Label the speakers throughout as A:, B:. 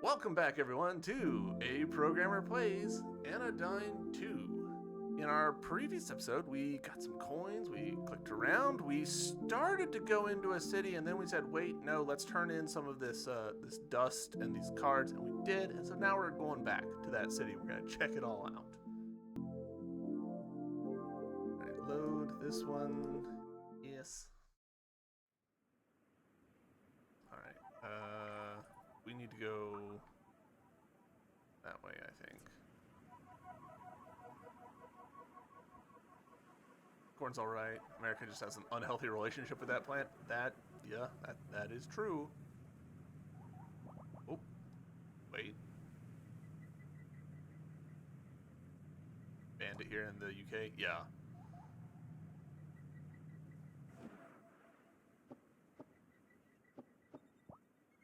A: Welcome back, everyone, to A Programmer Plays Anodyne 2. In our previous episode, we got some coins, we clicked around, we started to go into a city, and then we said, wait, no, let's turn in some of this dust and these cards, and we did, and so now we're going back to that city. We're going to check it all out. All right, load this one. Yes. All right, we need to go that way, I think. Corn's all right. America just has an unhealthy relationship with that plant. That is true. Oh, wait. Banned it here in the UK? Yeah.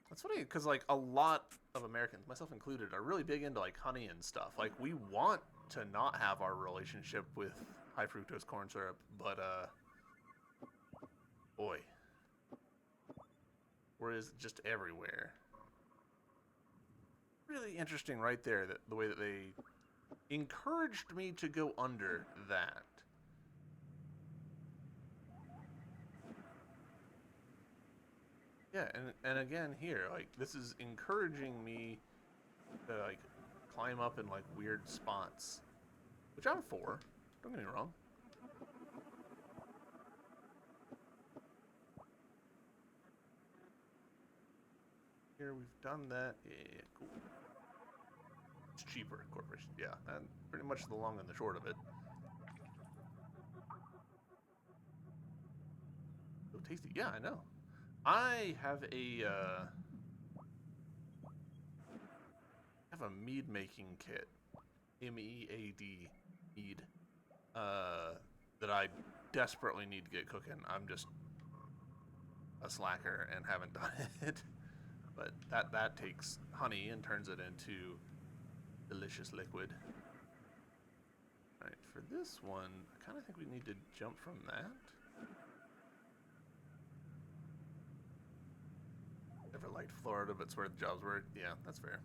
A: That's funny, because, like, a lot of Americans, myself included, are really big into, like, honey and stuff. Like, we want to not have our relationship with high fructose corn syrup, but, boy. Where is it just everywhere? Really interesting right there, that the way that they encouraged me to go under that. Yeah, and again here, like, this is encouraging me to, like, climb up in, like, weird spots. Which I'm for, don't get me wrong. Here, we've done that. Yeah, cool. It's cheaper, corporation. Yeah, and pretty much the long and the short of it. So tasty. Yeah, I know. I have a mead making kit, MEAD mead, that I desperately need to get cooking. I'm just a slacker and haven't done it. But that takes honey and turns it into delicious liquid. All right, for this one, I kind of think we need to jump from that. Never liked Florida, but it's where the jobs were. Yeah, that's fair.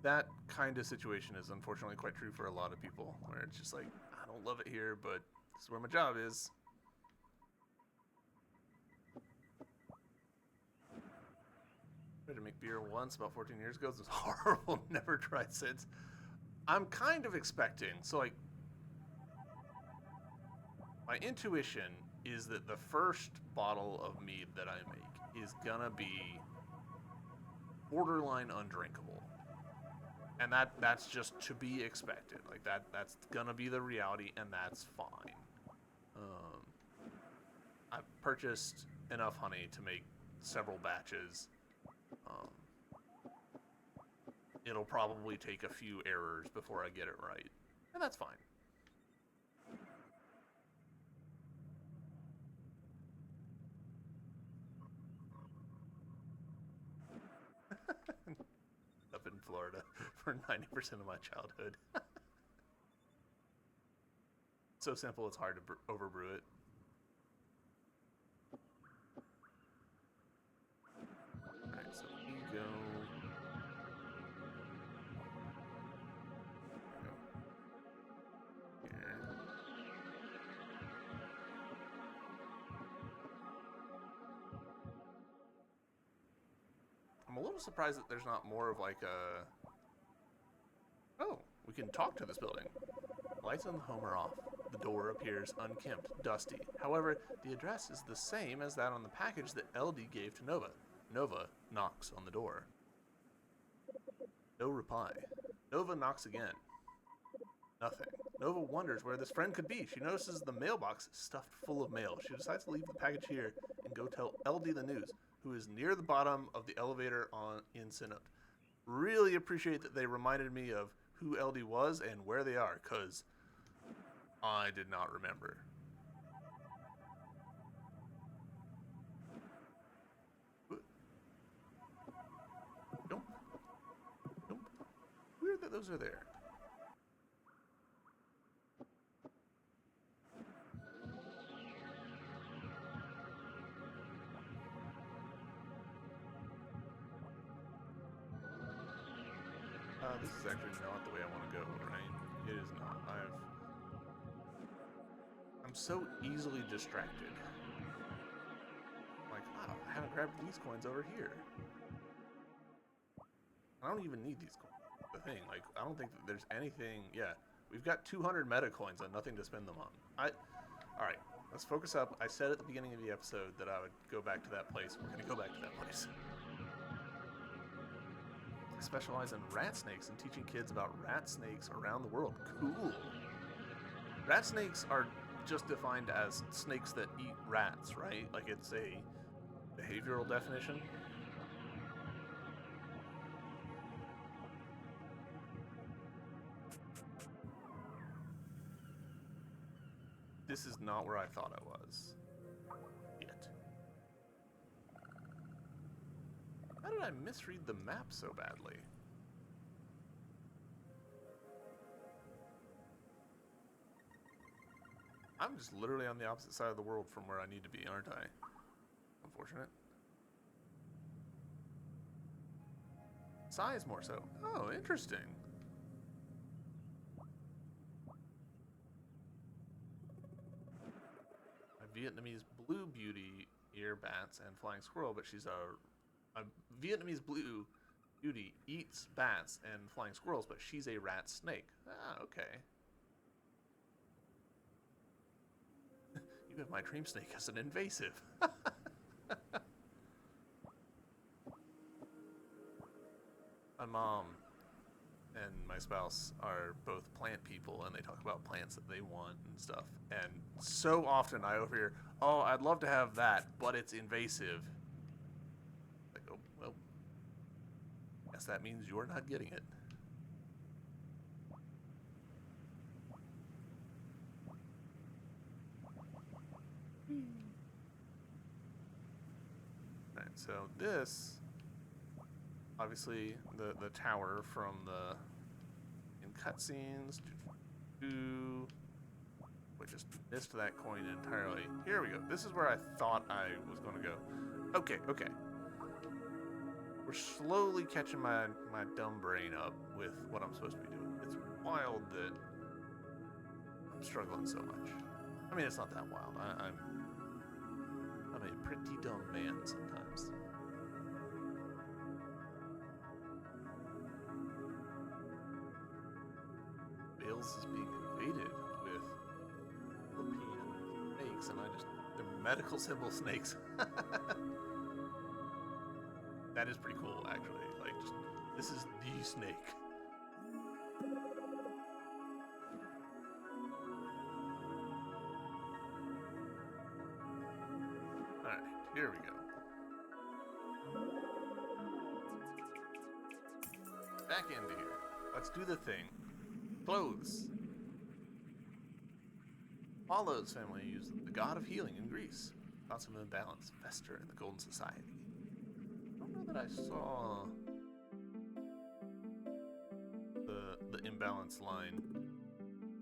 A: That kind of situation is unfortunately quite true for a lot of people, where it's just like, I don't love it here, but this is where my job is. Tried to make beer once about 14 years ago. It was horrible. Never tried since. I'm kind of expecting, so, like, my intuition is that the first bottle of mead that I make is gonna be borderline undrinkable. And that's just to be expected. Like, that's gonna be the reality, and that's fine. I've purchased enough honey to make several batches. It'll probably take a few errors before I get it right, and that's fine. Up in Florida for 90% of my childhood. So simple, it's hard to overbrew it. Alright, so we go. Here. I'm a little surprised that there's not more of, like, a... Oh, we can talk to this building. Lights on the home are off. The door appears unkempt, dusty. However, the address is the same as that on the package that LD gave to Nova. Nova knocks on the door. No reply. Nova knocks again. Nothing. Nova wonders where this friend could be. She notices the mailbox is stuffed full of mail. She decides to leave the package here and go tell LD the news, who is near the bottom of the elevator in Synod. Really appreciate that they reminded me of who LD was and where they are, because I did not remember. Nope. Nope. Weird that those are there. This is actually not the way I want to go, right? It is not. I'm so easily distracted. Like, wow, I haven't grabbed these coins over here. I don't even need these coins. The thing, like, I don't think that there's anything. Yeah, we've got 200 meta coins and nothing to spend them on. All right, let's focus up. I said at the beginning of the episode that I would go back to that place. We're gonna go back to that place. I specialize in rat snakes and teaching kids about rat snakes around the world. Cool. Rat snakes are just defined as snakes that eat rats, right? Like it's a behavioral definition. This is not where I thought I was. Yet. How did I misread the map so badly? I'm just literally on the opposite side of the world from where I need to be, aren't I? Unfortunate. Size more so. Oh, interesting. A Vietnamese blue beauty, ear bats, and flying squirrel, but she's a Vietnamese blue beauty eats bats and flying squirrels, but she's a rat snake. Ah, okay. You have my dream snake as an invasive. My mom and my spouse are both plant people, and they talk about plants that they want and stuff. And so often I overhear, "Oh, I'd love to have that, but it's invasive." Like, oh, well, guess that means you're not getting it. Alright, so this, obviously, the tower from the in cutscenes. We just missed that coin entirely. Here we go. This is where I thought I was going to go. Okay, okay. We're slowly catching my dumb brain up with what I'm supposed to be doing. It's wild that I'm struggling so much. I mean, it's not that wild. I'm a pretty dumb man sometimes. Wales is being invaded with Philippine snakes, and they're medical symbol snakes. That is pretty cool, actually. Like, this is the snake. Alright, here we go. Back into here. Let's do the thing. Clothes. Apollo's family used the god of healing in Greece. Thoughts of imbalance fester in the Golden Society. I don't know that I saw the imbalance line.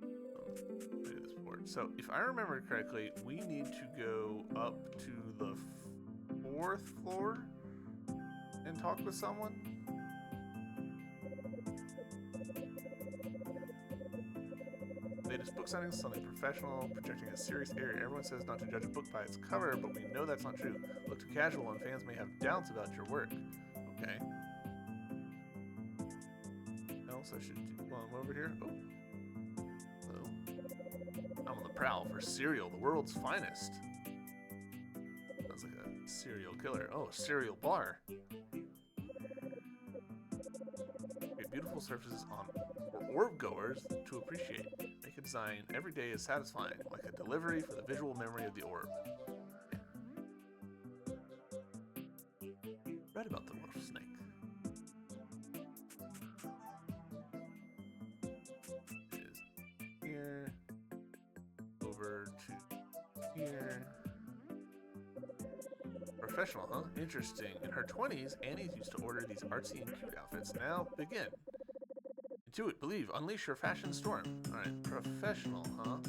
A: I did this before. So, if I remember correctly, we need to go up to the 4th floor and talk with someone. Latest book signing is something professional, projecting a serious area. Everyone says not to judge a book by its cover, but we know that's not true. Look too casual and fans may have doubts about your work. Okay. Else I should do one over here. Oh. Hello. I'm on the prowl for cereal, the world's finest. Sounds like a serial killer. Oh, a cereal bar. Create beautiful surfaces for orb goers to appreciate. Make a design every day is satisfying, like a delivery for the visual memory of the orb. Read about the wolf snake. It is here. Over to here. Professional, huh? Interesting. In her 20s, Annie used to order these artsy and cute outfits. Now, begin. Intuit, believe, unleash your fashion storm. Alright, professional, huh?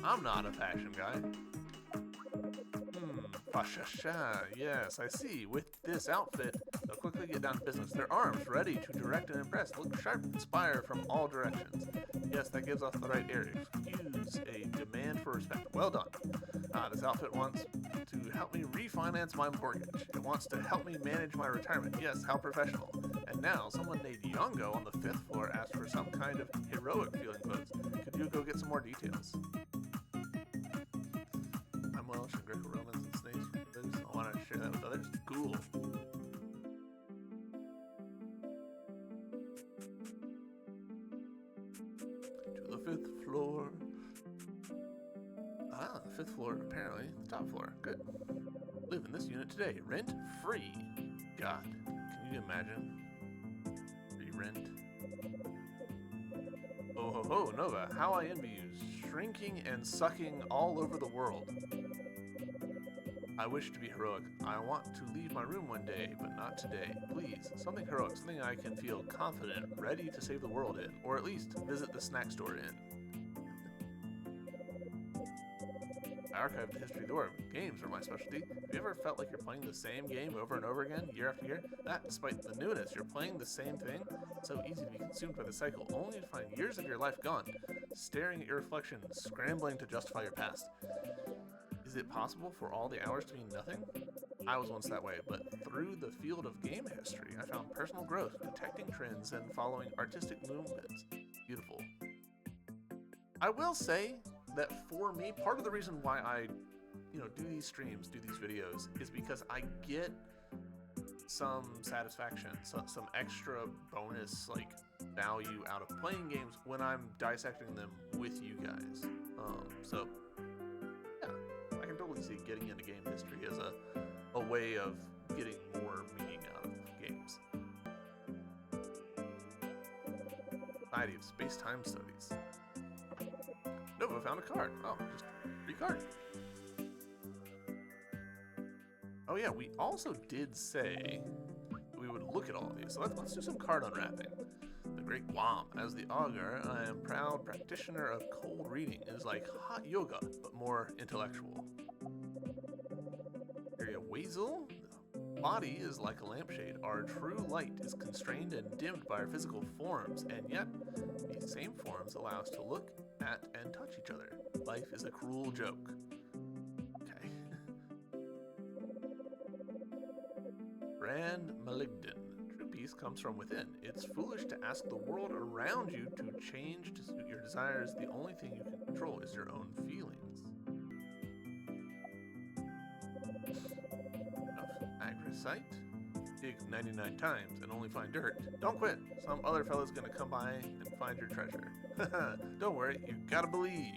A: I'm not a fashion guy. Fasha, yes, I see. With this outfit, they'll quickly get down to business. Their arms ready to direct and impress. Look sharp, inspire from all directions. Yes, that gives off the right air. Excuse a demand for respect. Well done. This outfit wants to help me refinance my mortgage. It wants to help me manage my retirement. Yes, how professional. And now, someone named Yongo on the 5th floor asked for some kind of heroic feeling clothes. Could you go get some more details? I'm Welsh and Greco-Romans and snakes. I want to share that with others. Cool. To the 5th floor. Ah, the 5th floor, apparently. The top floor. Good. Live in this unit today. Rent free. God, can you imagine? Free rent. Oh ho ho, Nova, how I envy you. Shrinking and sucking all over the world. I wish to be heroic. I want to leave my room one day, but not today. Please, something heroic, something I can feel confident, ready to save the world in, or at least visit the snack store in. I archived the history of the world. Games are my specialty. Have you ever felt like you're playing the same game over and over again, year after year? That, despite the newness, you're playing the same thing. It's so easy to be consumed by the cycle, only to find years of your life gone, staring at your reflection, scrambling to justify your past. Is it possible for all the hours to mean nothing? I was once that way, but through the field of game history, I found personal growth, detecting trends, and following artistic movements. Beautiful. I will say that for me, part of the reason why I, do these streams, do these videos, is because I get some satisfaction, some extra bonus, value out of playing games when I'm dissecting them with you guys. So, yeah, I can totally see getting into game history as a way of getting more meaning out of games. Society of Space-Time Studies. Nova found a card. Oh, just free card. Oh yeah, we also did say we would look at all of these. So let's do some card unwrapping. The Great Guam. As the augur, I am proud practitioner of cold reading. It is like hot yoga, but more intellectual. Area Weasel. The body is like a lampshade. Our true light is constrained and dimmed by our physical forms, and yet these same forms allow us to look at and touch each other. Life is a cruel joke. Okay. Brand Malignant. True peace comes from within. It's foolish to ask the world around you to change to suit your desires. The only thing you can control is your own feelings. Agrisite. Dig 99 times and only find dirt. Don't quit. Some other fella's gonna come by and find your treasure. Don't worry, you gotta believe.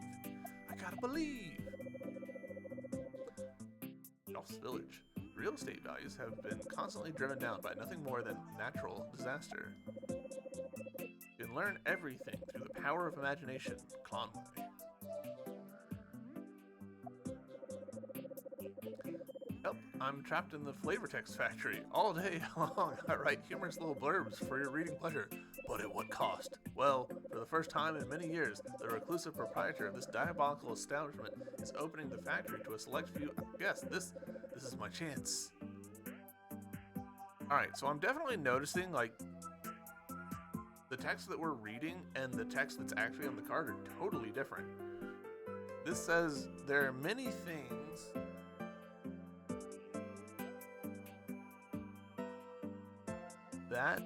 A: I gotta believe. Dolph's Village. Real estate values have been constantly driven down by nothing more than natural disaster. You can learn everything through the power of imagination. Conway. Yep, I'm trapped in the flavor text factory all day long. I write humorous little blurbs for your reading pleasure. But at what cost? Well, for the first time in many years, the reclusive proprietor of this diabolical establishment is opening the factory to a select few guests. This is my chance. Alright, so I'm definitely noticing, the text that we're reading and the text that's actually on the card are totally different. This says, there are many things that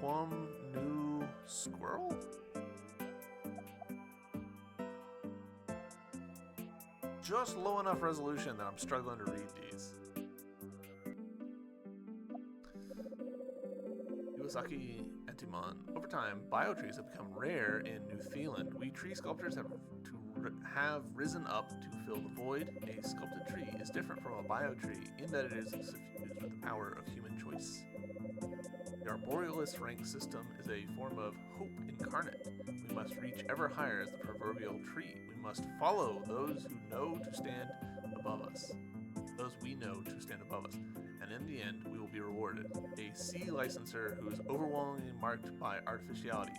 A: Quam New Squirrel? Just low enough resolution that I'm struggling to read these. Iwasaki Entomon. Over time, biotrees have become rare in New Zealand. We tree sculptors have risen up to fill the void. A sculpted tree is different from a biotree in that it is suffused with the power of human choice. The arborealist rank system is a form of hope incarnate. We must reach ever higher as the proverbial tree. We must follow those who know to stand above us. Those we know to stand above us. and in the end, we will be rewarded. A C licensor who is overwhelmingly marked by artificiality.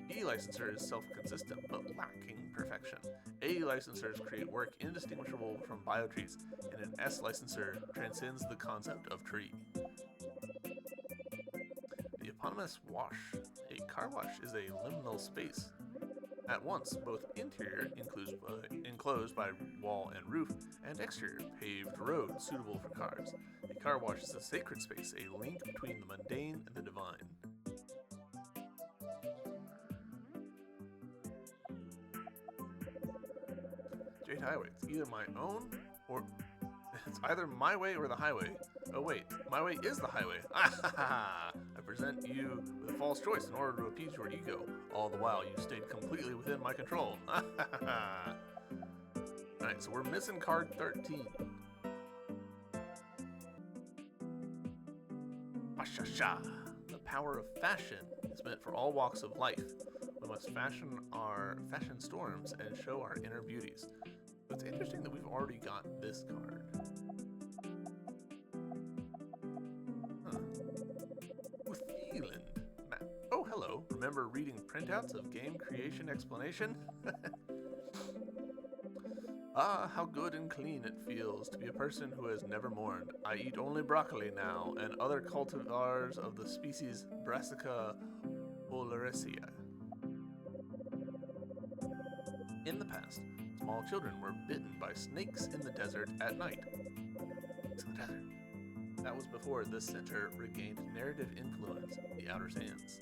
A: A B licensor is self-consistent but lacking perfection. A licensors create work indistinguishable from biotrees, and an S licensor transcends the concept of tree. The eponymous wash. A car wash is a liminal space. At once, both interior, enclosed by wall and roof, and exterior, paved road suitable for cars. A car wash is a sacred space, a link between the mundane and the divine. Jade Highway. It's either my own or it's either my way or the highway. Oh wait, my way is the highway. I present you with a false choice in order to appease your ego. All the while, you stayed completely within my control. Alright, so we're missing card 13. Fasha. The power of fashion is meant for all walks of life. We must fashion storms and show our inner beauties. So it's interesting that we've already got this card. Thielen map. Oh, hello. Remember reading printouts of game creation explanation? Ah, how good and clean it feels to be a person who has never mourned. I eat only broccoli now, and other cultivars of the species Brassica oleracea. In the past, small children were bitten by snakes in the desert at night. Snakes in the desert. That was before this center regained narrative influence in the outer sands.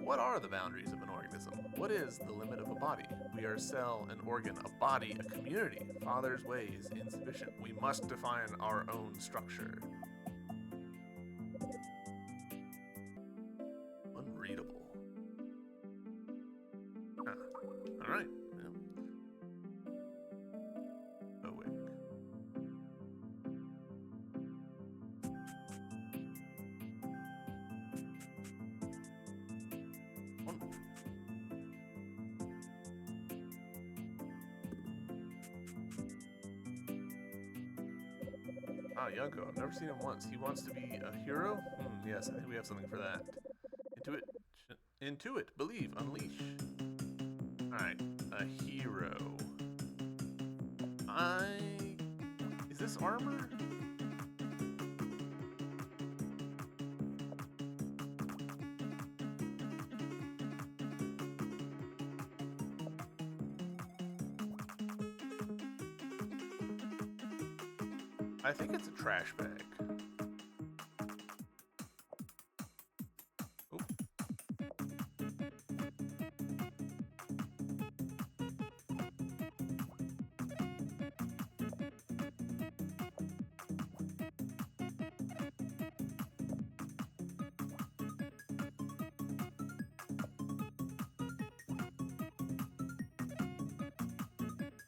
A: What are the boundaries of an organism? What is the limit of a body? We are a cell, an organ, a body, a community. Father's way is insufficient. We must define our own structure. Unreadable. Alright. Oh, wait. Ah, Yunko. I've never seen him once. He wants to be a hero? Yes, I think we have something for that. Intuit. Believe. Unleash. Alright. A hero. Is this armor? I think it's a trash bag. Oop.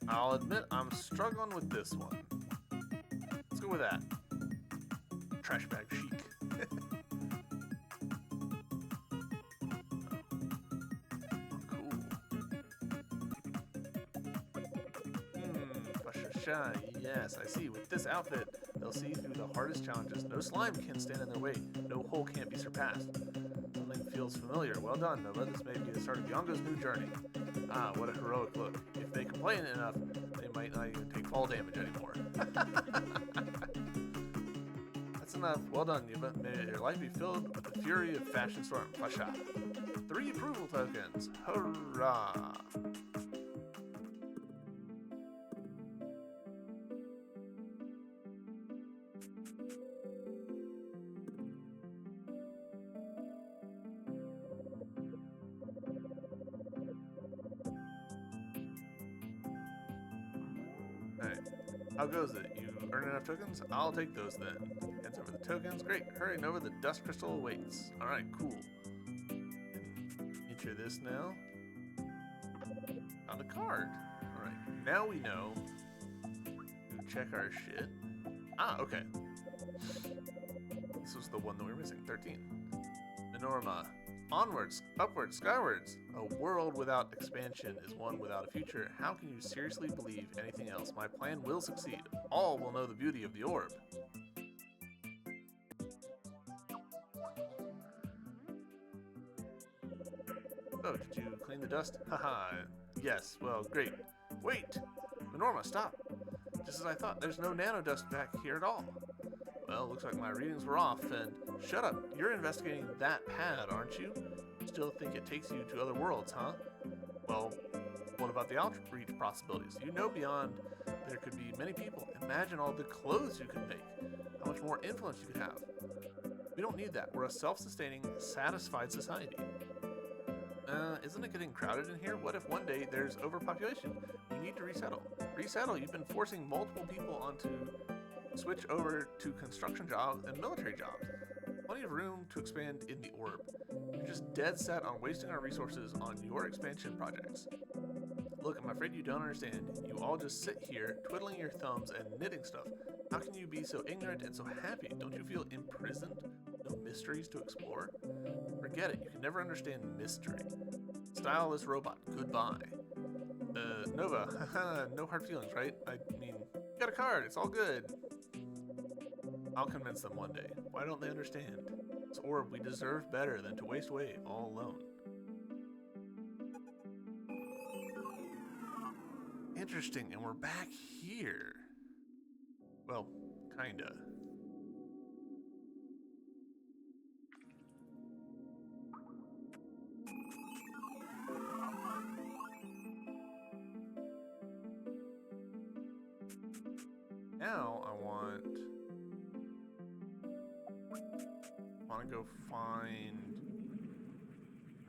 A: I'll admit I'm struggling with this one. Let's go with that. Trash bag chic. Cool. Bashasha, yes, I see. With this outfit, they'll see through the hardest challenges. No slime can stand in their way. No hole can't be surpassed. Something feels familiar. Well done, Nova. This may be the start of Yongo's new journey. Ah, what a heroic look. If they complain enough, they might not even take fall damage anymore. That's enough. Well done, Yuba. May your life be filled with the fury of Fashion Storm. Fasha. 3 approval tokens. Hurrah! Alright. How goes it? You earn enough tokens? I'll take those then. Hands over the tokens. Great. Hurry, Nova. The dust crystal awaits. Alright, cool. Enter this now. Found a card. Alright. Now we know to check our shit. Ah, okay. This was the one that we were missing. 13. Minorma. Onwards, upwards, skywards. A world without expansion is one without a future. How can you seriously believe anything else? My plan will succeed. All will know the beauty of the orb. Oh, did you clean the dust? Haha. Yes, well, great. Wait! Norma, stop! Just as I thought, there's no nanodust back here at all. Well, looks like my readings were off, and shut up. You're investigating that pad, aren't you? Still think it takes you to other worlds, huh? Well, what about the outreach possibilities? You know beyond there could be many people. Imagine all the clothes you could make. How much more influence you could have. We don't need that. We're a self-sustaining, satisfied society. Isn't it getting crowded in here? What if one day there's overpopulation? We need to resettle. Resettle? You've been forcing multiple people onto switch over to construction jobs and military jobs. Plenty of room to expand in the orb. You're just dead set on wasting our resources on your expansion projects. Look, I'm afraid you don't understand. You all just sit here, twiddling your thumbs and knitting stuff. How can you be so ignorant and so happy? Don't you feel imprisoned? No mysteries to explore? Forget it, you can never understand mystery. Styleless robot, goodbye. Nova, haha, no hard feelings, right? I mean, you got a card, it's all good. I'll convince them one day. Why don't they understand? This orb, we deserve better than to waste away all alone. Interesting, and we're back here. Well, kinda. Now I want to go find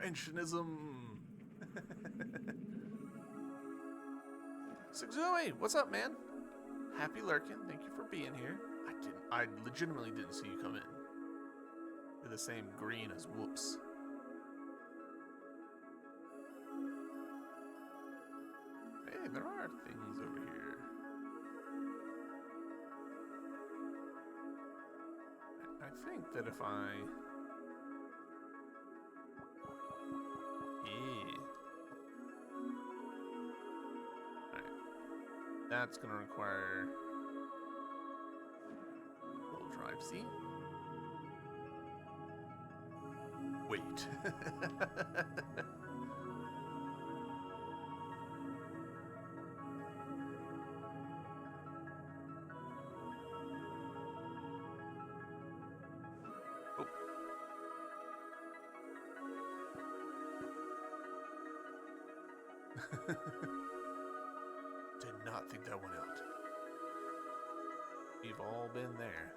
A: Mentionism. Sugzui, what's up, man? Happy lurking. Thank you for being here. I legitimately didn't see you come in. You're the same green as Whoops. Hey, there are things over here. I think that if I... Yeah. Alright. That's gonna require... a little drive C. Wait. Did not think that one out. We've all been there.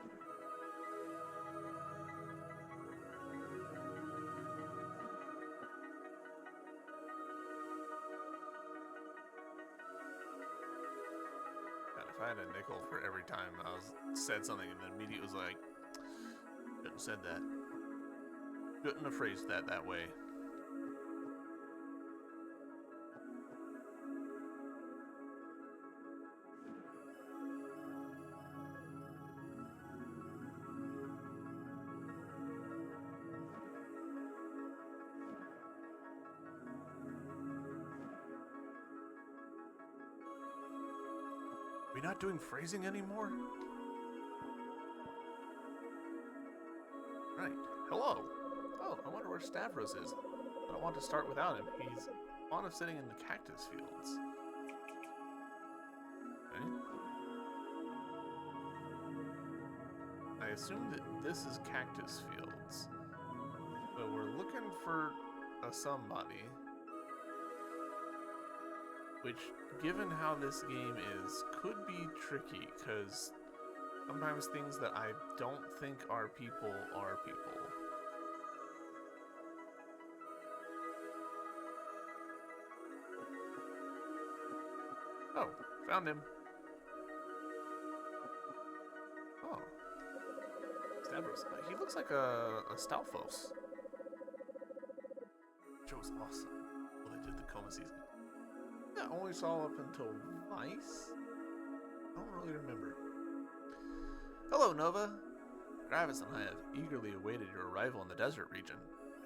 A: God, if I had a nickel for every time I said something and then immediately was like, shouldn't have said that. Shouldn't have phrased that way. Are we not doing phrasing anymore? Right. Hello. Oh, I wonder where Stavros is. I don't want to start without him. He's fond of sitting in the cactus fields. Okay. I assume that this is cactus fields. So we're looking for a somebody. Which, given how this game is, could be tricky, because sometimes things that I don't think are people are people. Oh, found him. Oh. Stavros. He looks like a Stalfos. Which was awesome. Well, they did the Coma season. I only saw up until Vice? I don't really remember. Hello, Nova. Travis and I have eagerly awaited your arrival in the desert region.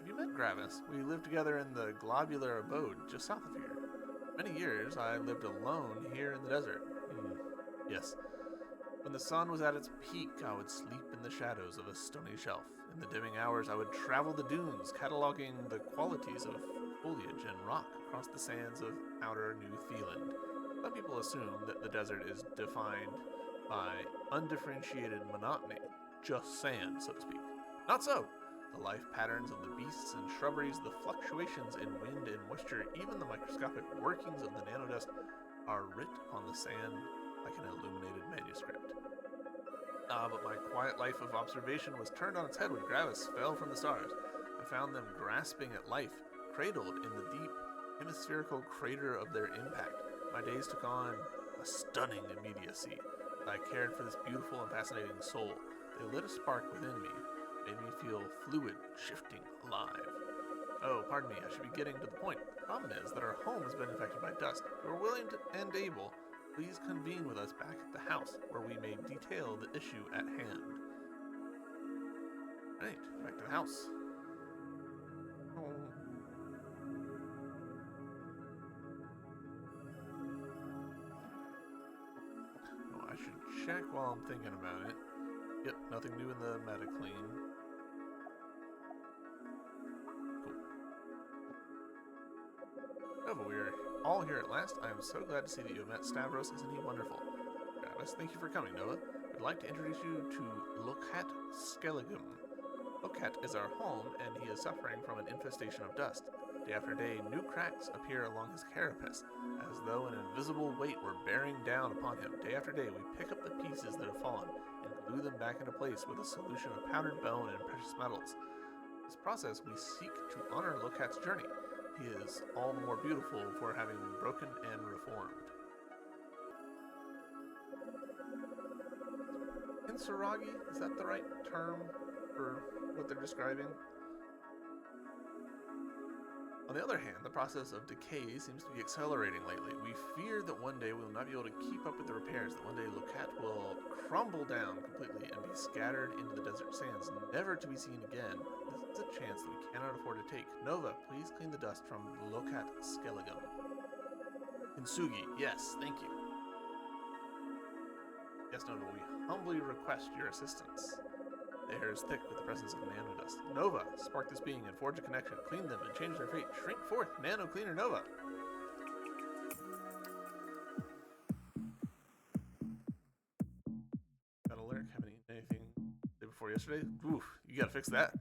A: Have you met Gravis? We lived together in the globular abode just south of here. Many years I lived alone here in the desert. Yes. When the sun was at its peak, I would sleep in the shadows of a stony shelf. In the dimming hours, I would travel the dunes, cataloging the qualities of foliage and rock across the sands of outer New Zealand. Some people assume that the desert is defined by undifferentiated monotony, just sand, so to speak. Not so. The life patterns of the beasts and shrubberies, the fluctuations in wind and moisture, even the microscopic workings of the nanodust are writ upon the sand like an illuminated manuscript. But my quiet life of observation was turned on its head when Gravis fell from the stars. I found them grasping at life, cradled in the deep hemispherical crater of their impact. My days took on a stunning immediacy. I cared for this beautiful and fascinating soul. They lit a spark within me, made me feel fluid, shifting, alive. Oh, pardon me, I should be getting to the point. The problem is that our home has been infected by dust. If you are willing and able, please convene with us back at the house, where we may detail the issue at hand. Right, back to the house. Oh. Oh, I should check while I'm thinking about it. Yep, nothing new in the meta clean. Cool. Oh, but we're all here at last. I am so glad to see that you have met Stavros. Isn't he wonderful? Gravis, thank you for coming, Nova. I'd like to introduce you to Lokat Skelegum. Lokat is our home, and he is suffering from an infestation of dust. Day after day, new cracks appear along his carapace, as though an invisible weight were bearing down upon him. Day after day, we pick up the pieces that have fallen and glue them back into place with a solution of powdered bone and precious metals. In this process, we seek to honor Lokat's journey. He is all the more beautiful for having been broken and reformed. Insuragi, is that the right term for what they're describing? On the other hand, the process of decay seems to be accelerating lately. We fear that one day we will not be able to keep up with the repairs, that one day Lokat will crumble down completely and be scattered into the desert sands, never to be seen again. This is a chance that we cannot afford to take. Nova, please clean the dust from Lokat Skelegum. Kintsugi, yes, thank you. Yes, Nova, we humbly request your assistance. The air is thick with the presence of nanodust. Nova, spark this being and forge a connection. Clean them and change their fate. Shrink forth, Nano Cleaner Nova. Got a lyric? Haven't eaten anything the day before yesterday? Oof, you gotta fix that.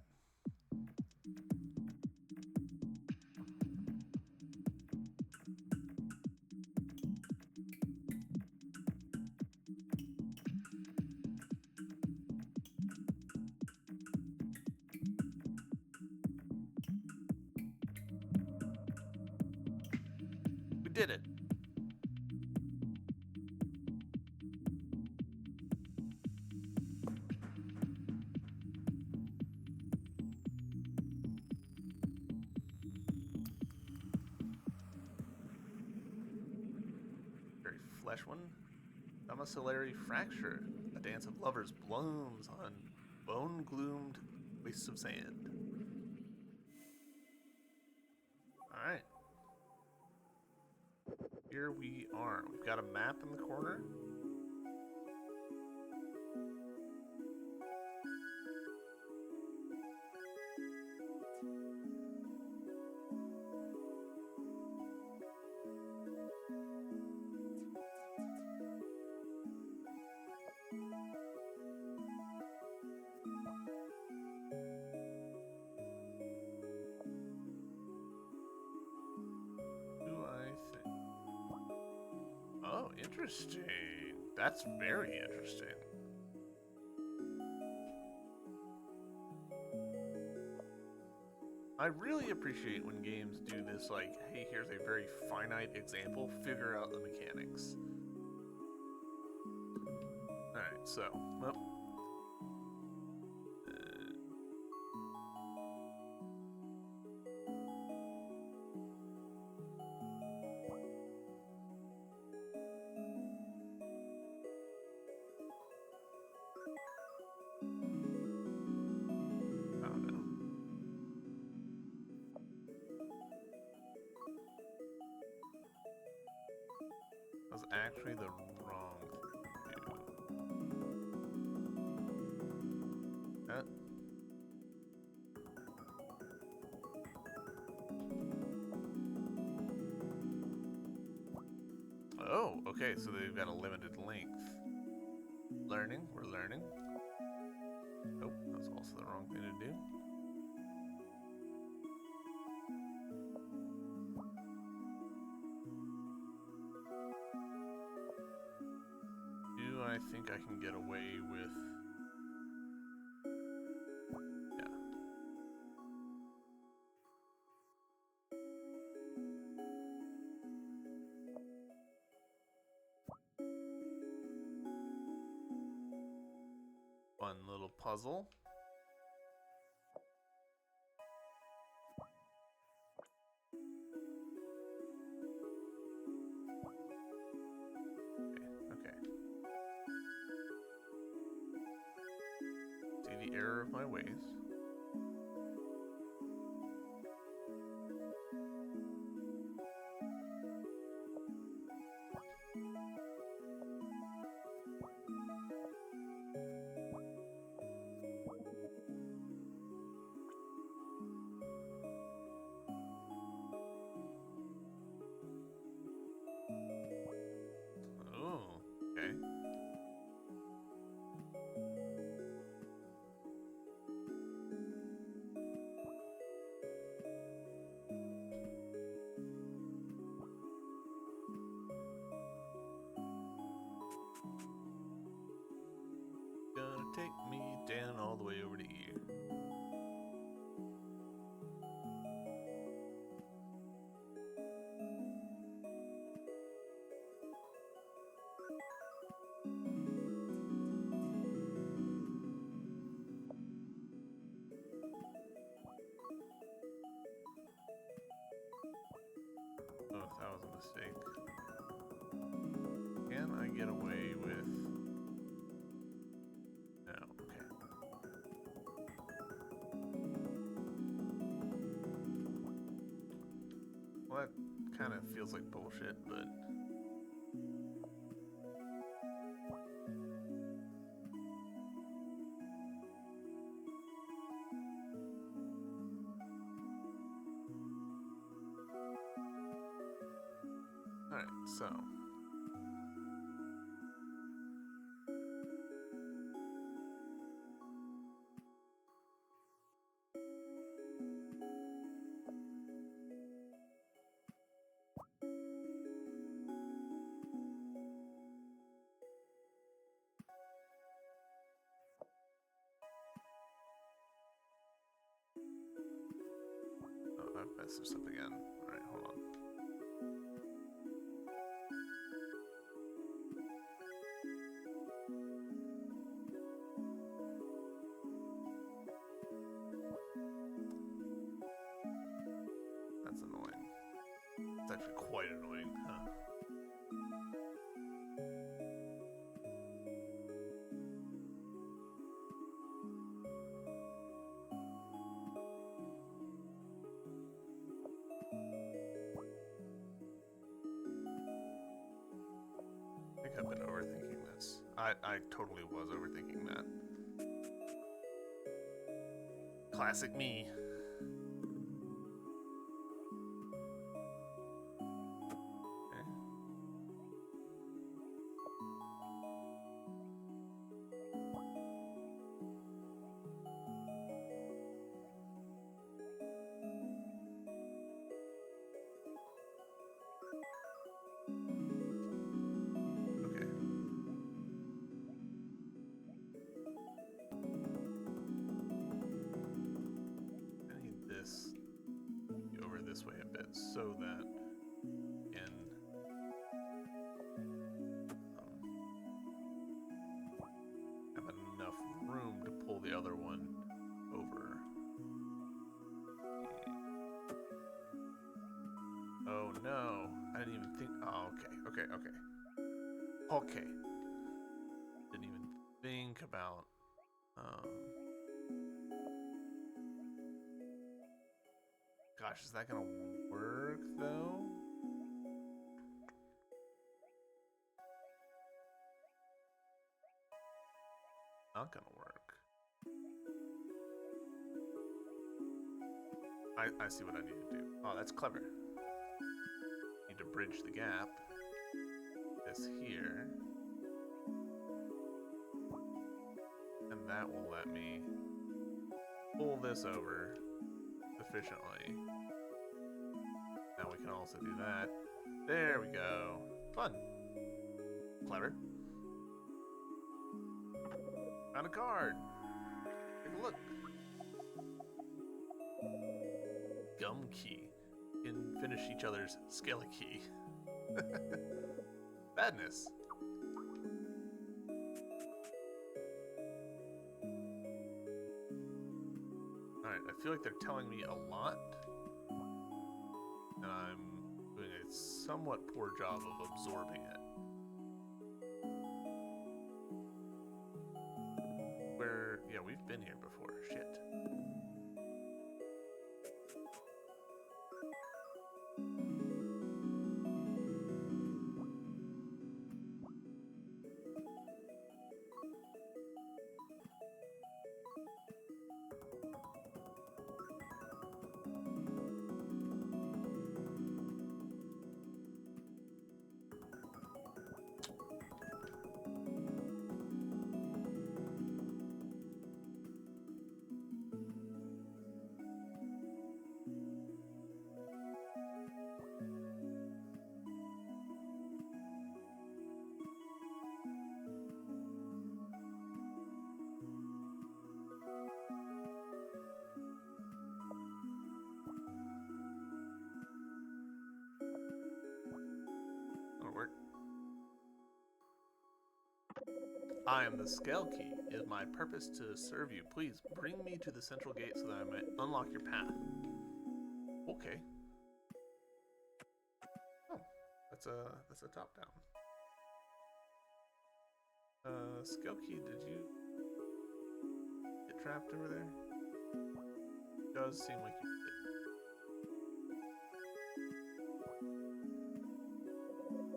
A: Did it. Very flesh one. Domiciliary fracture. A dance of lovers blooms on bone-gloomed wastes of sand. Alright. Here we are. We've got a map in the corner. Oh, interesting. That's very interesting. I really appreciate when games do this, like, hey, here's a very finite example, figure out the mechanics. Alright, so, well. I don't know. actually the wrong thing to do. Oh, okay, so they've got a limited length. Learning, we're learning. Oh, that's also the wrong thing to do. Do I think I can get away with... Yeah. Fun little puzzle. Okay. See the error of my ways. Oh, okay. Gonna take me down all the way over to here. Oh, that was a mistake. Can I get away with... No, okay. Well, that kind of feels like bullshit, but... Alright, so... Oh, I've messed this up again. Alright, hold on. That's annoying. It's actually quite annoying, huh? I think I've been overthinking this. I totally was overthinking that. Classic me. Okay. Okay. I need this over this way a bit so that in have enough room to pull the other one over. Oh no, I didn't even think. Oh, okay. Okay. Didn't even think about. Gosh, is that gonna work though? not gonna work. I see what I need to do. Oh, that's clever. Need to bridge the gap. This here. And that will let me pull this over efficiently. Now we can also do that. There we go. Fun. Clever. Found a card. Take a look. Gum key. Can finish each other's skelly key. Badness. Alright, I feel like they're telling me a lot. And I'm doing a somewhat poor job of absorbing it. Yeah, we've been here before. Shit. I am the Scale Key. It is my purpose to serve you. Please bring me to the central gate so that I may unlock your path. Okay. Oh, that's a top down. Scale Key, did you get trapped over there? Does seem like you did.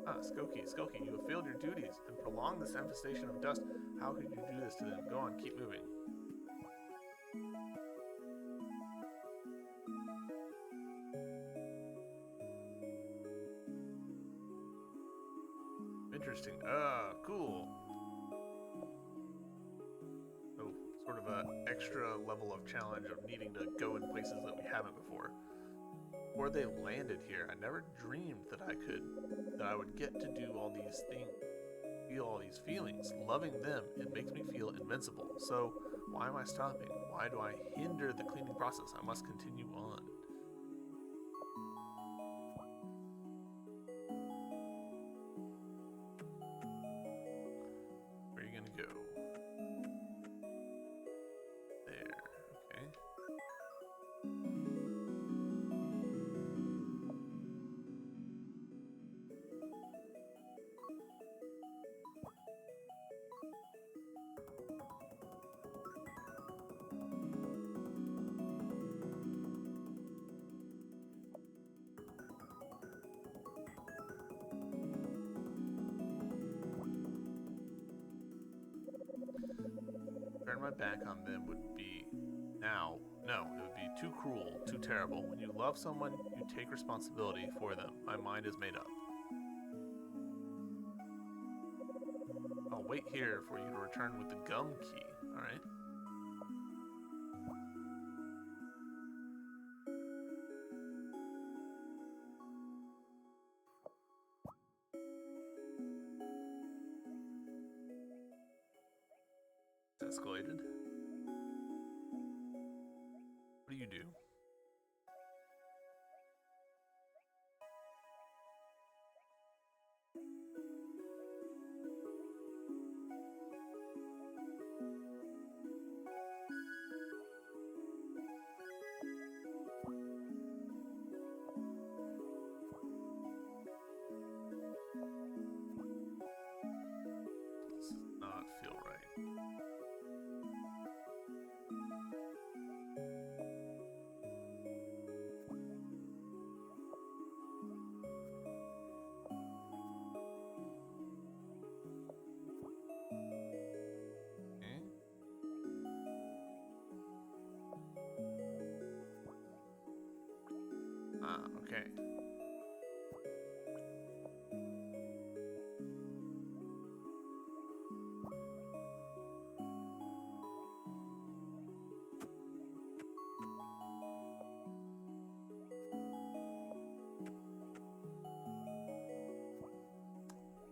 A: Ah, Skokie, you have failed your duties and prolonged this infestation of dust. How could you do this to them? Go on, keep moving. Interesting. Cool. Oh, sort of a extra level of challenge of needing to go in places that we haven't before. Before they landed here, I never dreamed that I would get to do all these things, feel all these feelings. Loving them, it makes me feel invincible. So why am I stopping? Why do I hinder the cleaning process? I must continue on. Where are you gonna go? There, okay. Turn my back on them would be now. No, it would be too cruel, too terrible. When you love someone, you take responsibility for them. My mind is made up. I'll wait here for you to return with the gum key, alright? It's escalated. What do you do? Does not feel right. Ah, okay.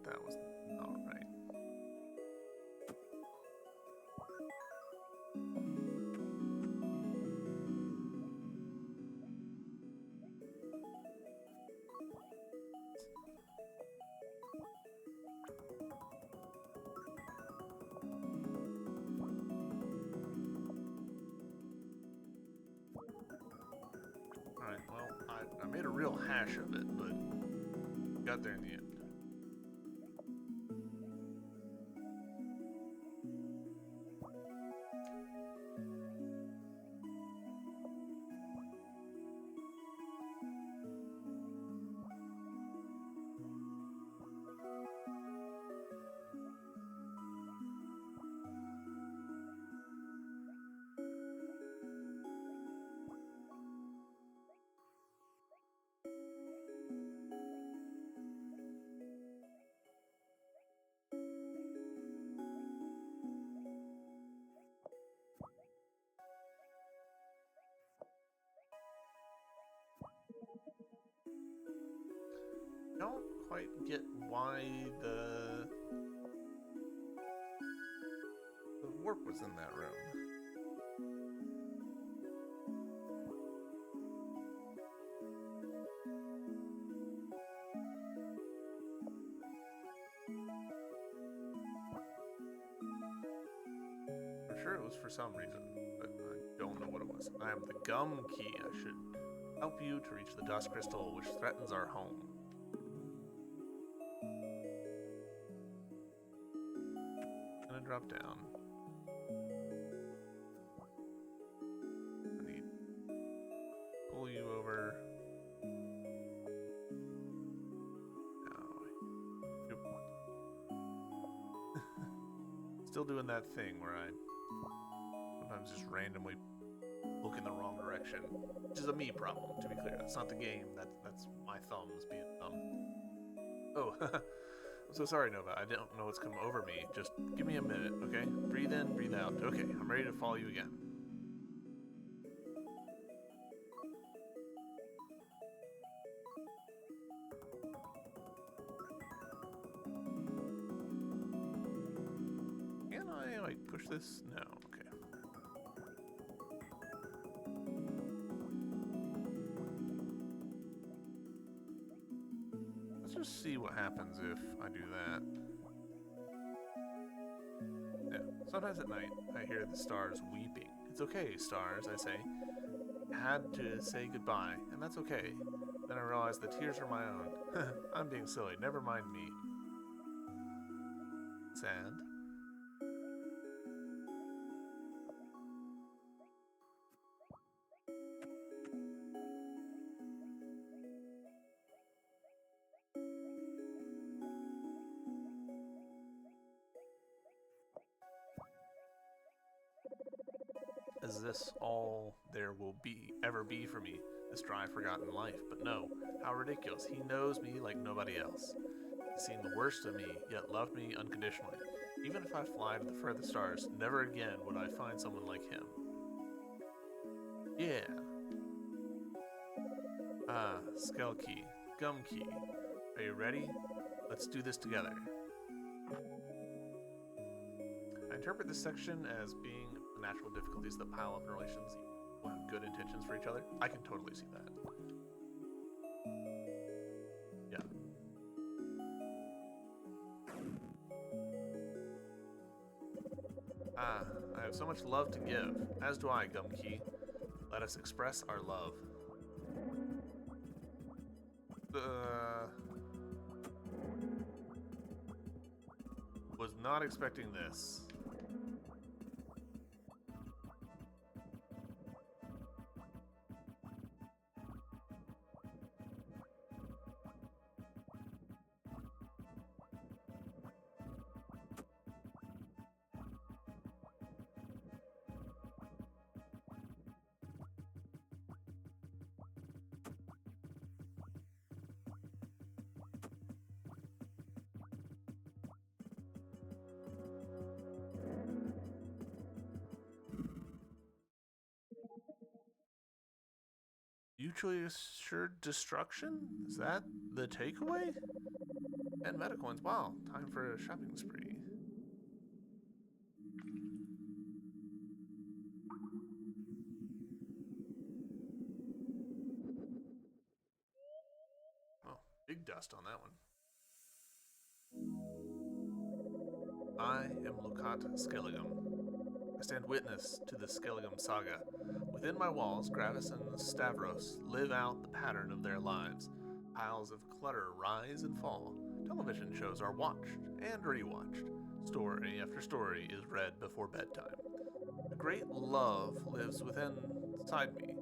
A: That was all right. All right. Well, I made a real hash of it, but got there in the end. Don't quite get why the warp was in that room. I'm sure it was for some reason, but I don't know what it was. I am the gum key. I should help you to reach the dust crystal which threatens our home. I'm gonna drop down. I need pull you over. No. Still doing that thing where I sometimes just randomly look in the wrong direction, which is a me problem, to be clear. That's not the game. That's my thumbs being dumb. Oh, I'm so sorry, Nova. I don't know what's come over me. Just give me a minute, okay? Breathe in, breathe out. Okay, I'm ready to follow you again. Can I, like, push this? No, okay. Let's just see what happens if I do that. Yeah, sometimes at night, I hear the stars weeping. It's okay, stars, I say. I had to say goodbye, and that's okay. Then I realize the tears are my own. I'm being silly, never mind me. Sad. Is this all there will ever be for me? This dry, forgotten life? But no, how ridiculous. He knows me like nobody else. He's seen the worst of me, yet loved me unconditionally. Even if I fly to the furthest stars, never again would I find someone like him. Yeah. Ah, Skull Key, Gum Key. Are you ready? Let's do this together. I interpret this section as being the natural difficulties that pile up in relations who have good intentions for each other. I can totally see that. Yeah. Ah, I have so much love to give, as do I, Gum Key. Let us express our love. Was not expecting this. mutually assured destruction? Is that the takeaway? 10 metacoins. Wow, time for a shopping spree. Oh, big dust on that one. I am Lucat Skelligum. I stand witness to the Skelligum saga. Within my walls, Gravis and Stavros live out the pattern of their lives. Piles of clutter rise and fall. Television shows are watched and rewatched. Story after story is read before bedtime. A great love lives within inside me.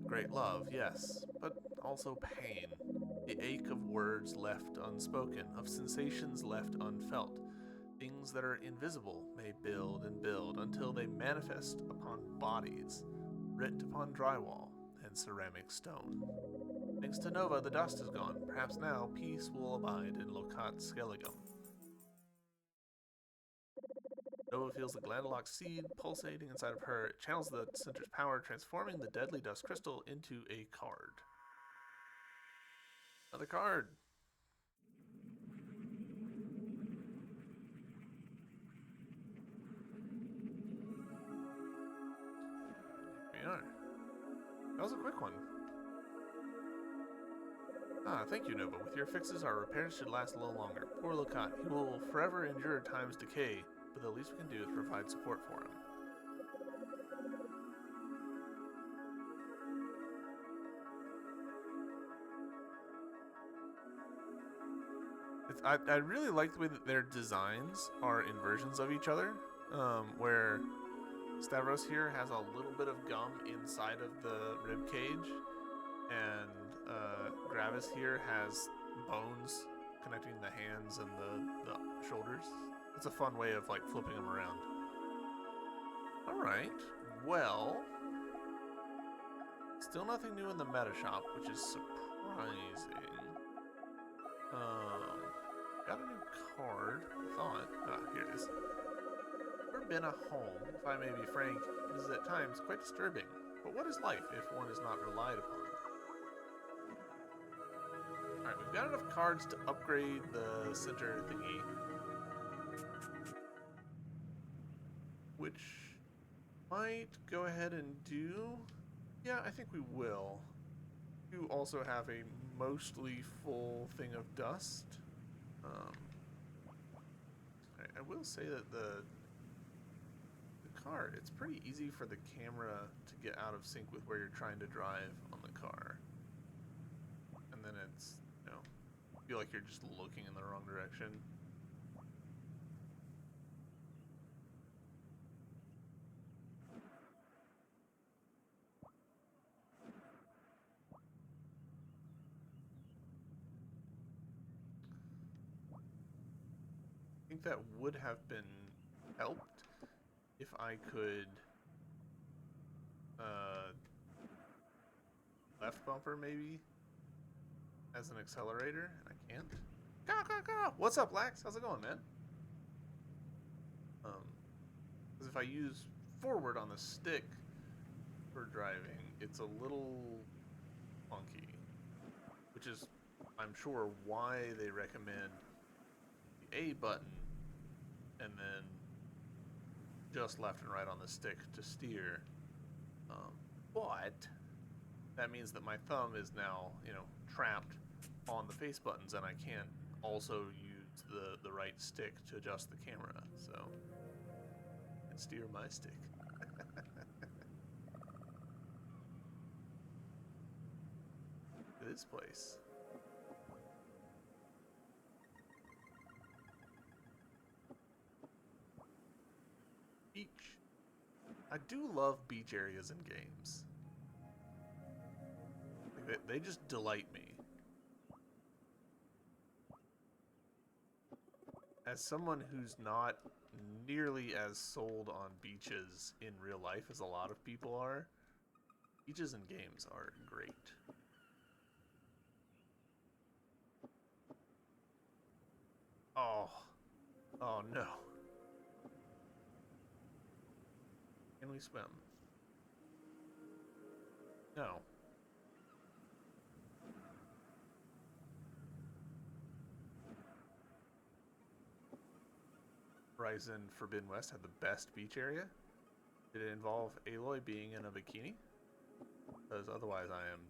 A: Great love, yes, but also pain. The ache of words left unspoken, of sensations left unfelt. Things that are invisible may build and build until they manifest upon bodies, writ upon drywall and ceramic stone. Thanks to Nova, the dust is gone. Perhaps now peace will abide in Locat Skelligum. Nova feels the glandalock seed pulsating inside of her. It channels the center's power, transforming the deadly dust crystal into a card. Another card. Here we are. That was a quick one. Ah, thank you, Nova. With your fixes, our repairs should last a little longer. Poor Locat. He will forever endure time's decay, but the least we can do is provide support for him. I really like the way that their designs are inversions of each other, where Stavros here has a little bit of gum inside of the rib cage, and Gravis here has bones connecting the hands and the shoulders. It's a fun way of like flipping them around. All right, well, still nothing new in the meta shop, which is surprising. Got a new card, I thought. Ah, here it is. Never been a home, if I may be frank, it is at times quite disturbing. But what is life if one is not relied upon? Alright, we've got enough cards to upgrade the center thingy. Which might go ahead and do. Yeah, I think we will. You also have a mostly full thing of dust. I will say that the car, it's pretty easy for the camera to get out of sync with where you're trying to drive on the car. And then it's, you know, feel like you're just looking in the wrong direction. I think that would have been helped if I could left bumper maybe as an accelerator, and I can't. Go! What's up, Lax? How's it going, man? Because if I use forward on the stick for driving, it's a little funky, which is, I'm sure, why they recommend the A button and then just left and right on the stick to steer. But that means that my thumb is now, you know, trapped on the face buttons, and I can't also use the right stick to adjust the camera. So I can steer my stick. This place. Beach. I do love beach areas in games. They just delight me. As someone who's not nearly as sold on beaches in real life as a lot of people are, beaches in games are great. Oh. Oh no. Can we swim? No. Horizon Forbidden West had the best beach area? Did it involve Aloy being in a bikini? Because otherwise I am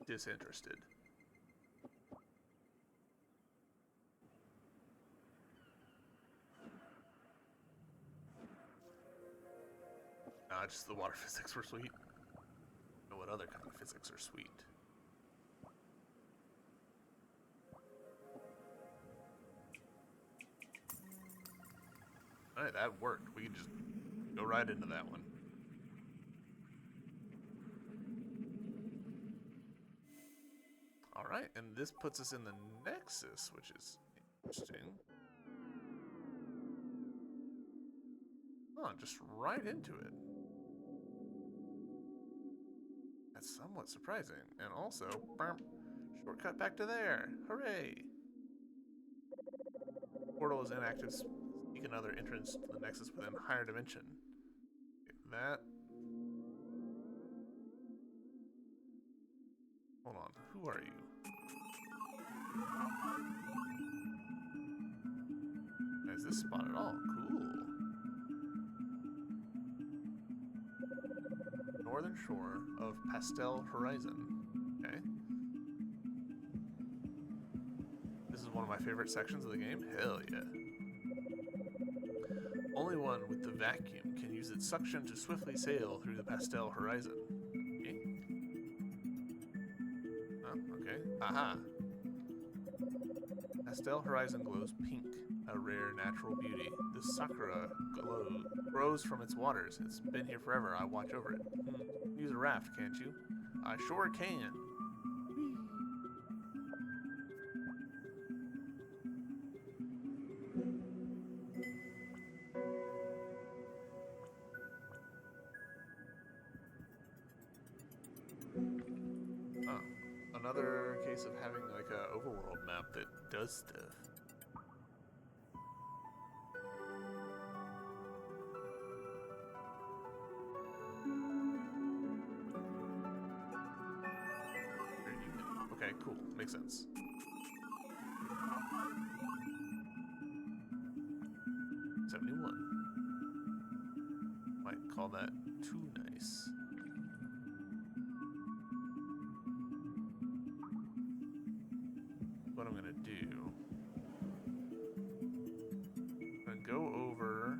A: disinterested. Nah, just the water physics were sweet. I know what other kind of physics are sweet. Alright, that worked. We can just go right into that one. Alright, and this puts us in the Nexus, which is interesting. Oh, just right into it. That's somewhat surprising. And also, shortcut back to there. Hooray! Portal is inactive. Seek another entrance to the Nexus within higher dimension. Okay, that. Hold on. Who are you? Is this spot at all? Cool. Northern shore of Pastel Horizon. Okay. This is one of my favorite sections of the game. Hell yeah. Only one with the vacuum can use its suction to swiftly sail through the Pastel Horizon. Okay. Oh, okay. Aha. Pastel Horizon glows pink, a rare natural beauty. This sakura grows from its waters. It's been here forever. I watch over it. Use a raft, can't you? I sure can. Oh, another case of having like a overworld map that does stuff. Okay, cool. Makes sense. Might call that too nice. What I'm gonna do, I'm gonna go over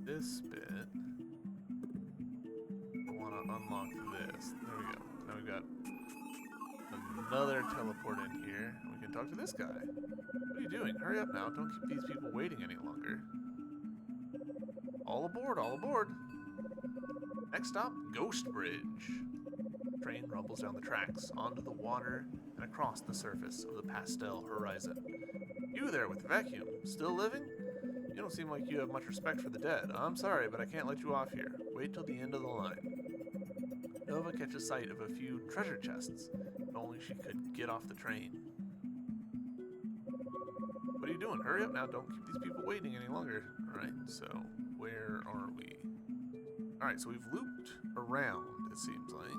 A: this bit. I wanna unlock this. There we go. Now we've got another teleport in here. And we can talk to this guy. What are you doing? Hurry up now. Don't keep these people waiting any longer. All aboard, all aboard. Next stop, Ghost Bridge. Train rumbles down the tracks, onto the water, and across the surface of the Pastel Horizon. You there with the vacuum, still living? You don't seem like you have much respect for the dead. I'm sorry, but I can't let you off here. Wait till the end of the line. Nova catches sight of a few treasure chests. If only she could get off the train. What are you doing? Hurry up now, don't keep these people waiting any longer. Alright, so where are we? Alright, so we've looped around, it seems like.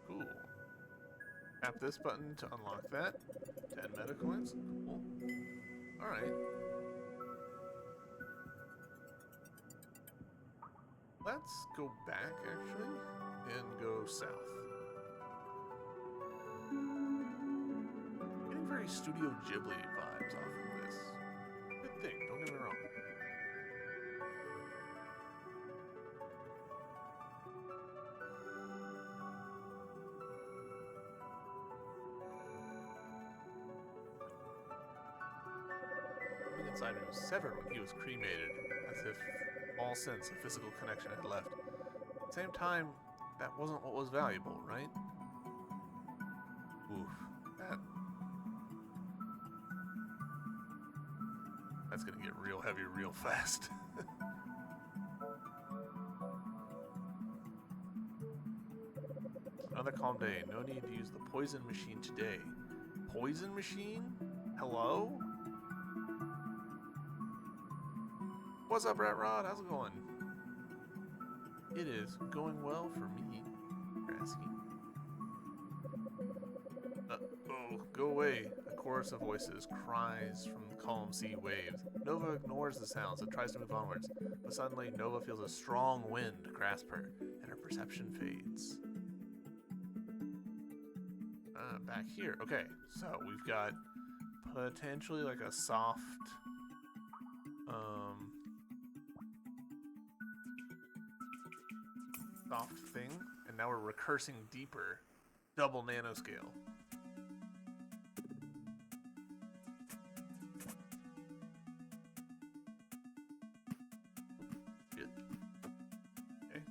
A: Cool. Tap this button to unlock that. 10 meta coins. Cool. Alright. Let's go back, actually, and go south. Getting very Studio Ghibli vibes off of this. Good thing, don't get me wrong. Something inside me was severed when he was cremated, as if all sense of physical connection had left. At the same time, that wasn't what was valuable, right? Oof. That's gonna get real heavy real fast. Another calm day. No need to use the poison machine today. Poison machine? Hello? What's up, Rat Rod? How's it going? It is going well for me, Grasky. Oh, go away. A chorus of voices cries from the calm sea waves. Nova ignores the sounds and tries to move onwards, but suddenly Nova feels a strong wind grasp her, and her perception fades. Back here. Okay, so we've got potentially like a soft, soft thing, and now we're recursing deeper. Double nanoscale. Shit. Okay.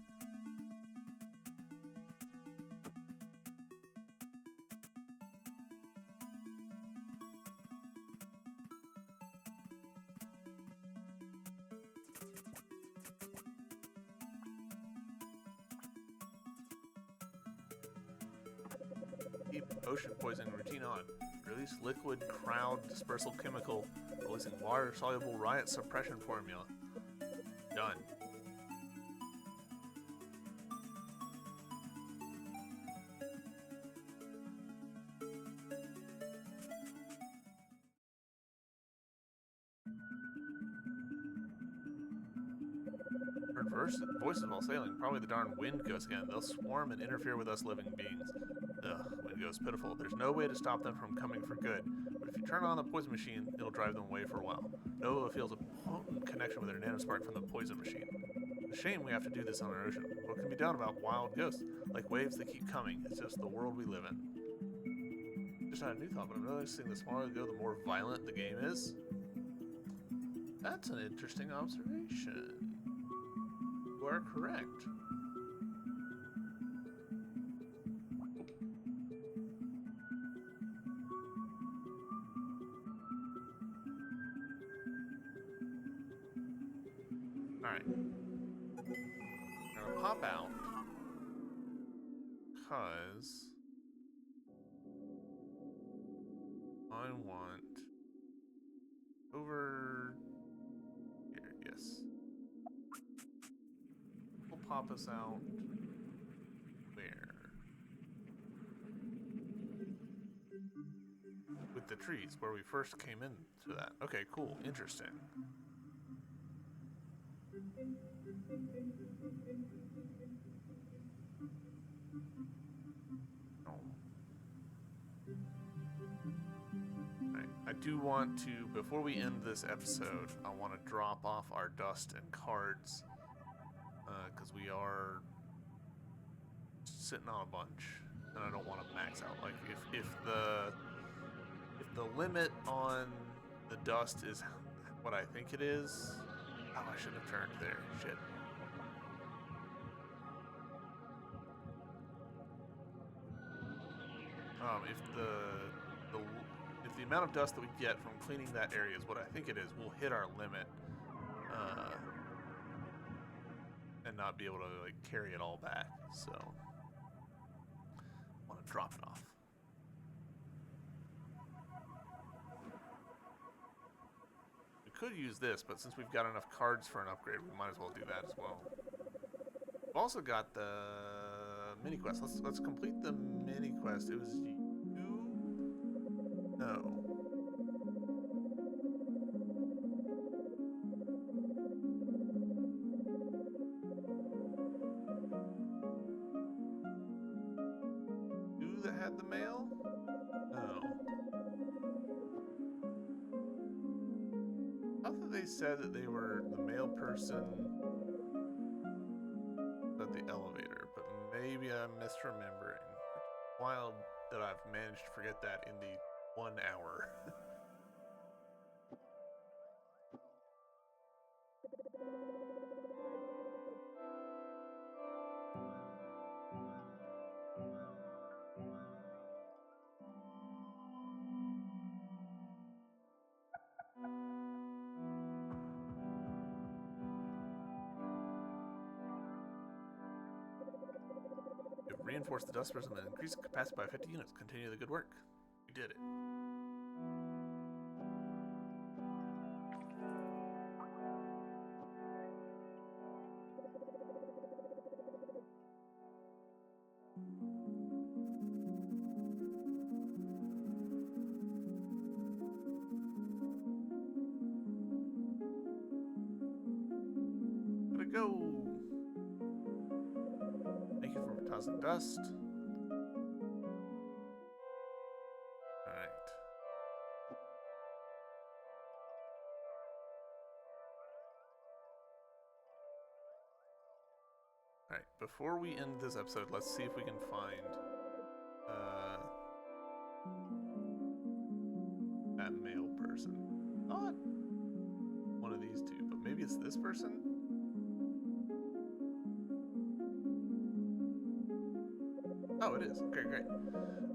A: Keep ocean poisoning routine on. Release liquid crowd dispersal chemical. Releasing water soluble riot suppression formula. Done. Heard voices while sailing. Probably the darn wind ghosts again. They'll swarm and interfere with us living beings. Ugh, wind ghosts pitiful. There's no way to stop them from coming for good. But if you turn on the poison machine, it'll drive them away for a while. Nova feels a potent connection with her nanospark from the poison machine. It's a shame we have to do this on our ocean. What can be done about wild ghosts? Like waves that keep coming. It's just the world we live in. Just had a new thought, but I'm noticing the smaller they go, the more violent the game is. That's an interesting observation. You are correct. Alright. I'm gonna pop out. Because I want over here, yes. We'll pop us out where? With the trees, where we first came into that. Okay, cool, interesting. I do want to, before we end this episode, I want to drop off our dust and cards, because we are sitting on a bunch, and I don't want to max out. Like, if the limit on the dust is what I think it is, oh, I shouldn't have turned there. Shit. If the amount of dust that we get from cleaning that area is what I think it is, we'll hit our limit, and not be able to like carry it all back. So, I want to drop it off. We could use this, but since we've got enough cards for an upgrade, we might as well do that as well. We've also got the mini quest. Let's complete the mini quest. It was you? No. You that had the mail? No. I thought they said that they were the mail person at the elevator, but maybe I'm misremembering. It's wild that I've managed to forget that in the 1 hour. We've reinforced the dust prism and increased the capacity by 50 units. Continue the good work. We did it. go. Thank you for tossing dust. Alright. Alright, before we end this episode, let's see if we can find that male person. Not one of these two, but maybe it's this person? Oh, it is. Okay, great.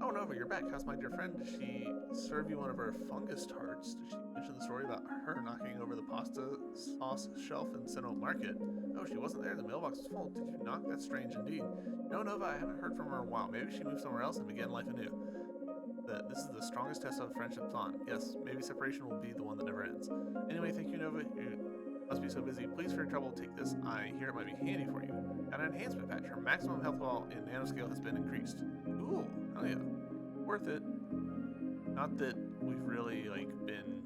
A: Oh, Nova, you're back. How's my dear friend? Did she serve you one of her fungus tarts? Did she mention the story about her knocking over the pasta sauce shelf in Sentinel Market? Oh, she wasn't there. The mailbox was full. Did you knock? That's strange indeed. No, Nova, I haven't heard from her in a while. Maybe she moved somewhere else and began life anew. This is the strongest test of friendship's on. Yes, maybe separation will be the one that never ends. Anyway, thank you, Nova. You must be so busy. Please, for your trouble, take this. I hear it might be handy for you. Got an enhancement patch. Her maximum health while in nanoscale has been increased. Cool. Hell yeah. Worth it. Not that we've really, been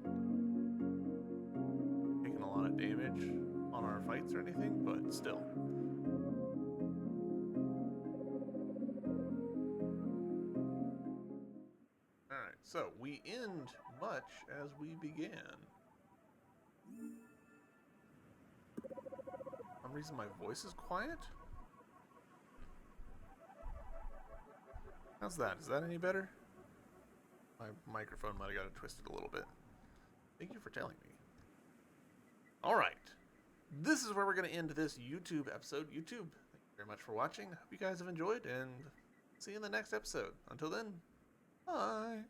A: taking a lot of damage on our fights or anything, but still. Alright, so we end much as we began. For some reason my voice is quiet? How's that? Is that any better? My microphone might have got it twisted a little bit. Thank you for telling me. Alright. This is where we're going to end this YouTube episode. YouTube, thank you very much for watching. I hope you guys have enjoyed, and see you in the next episode. Until then, bye.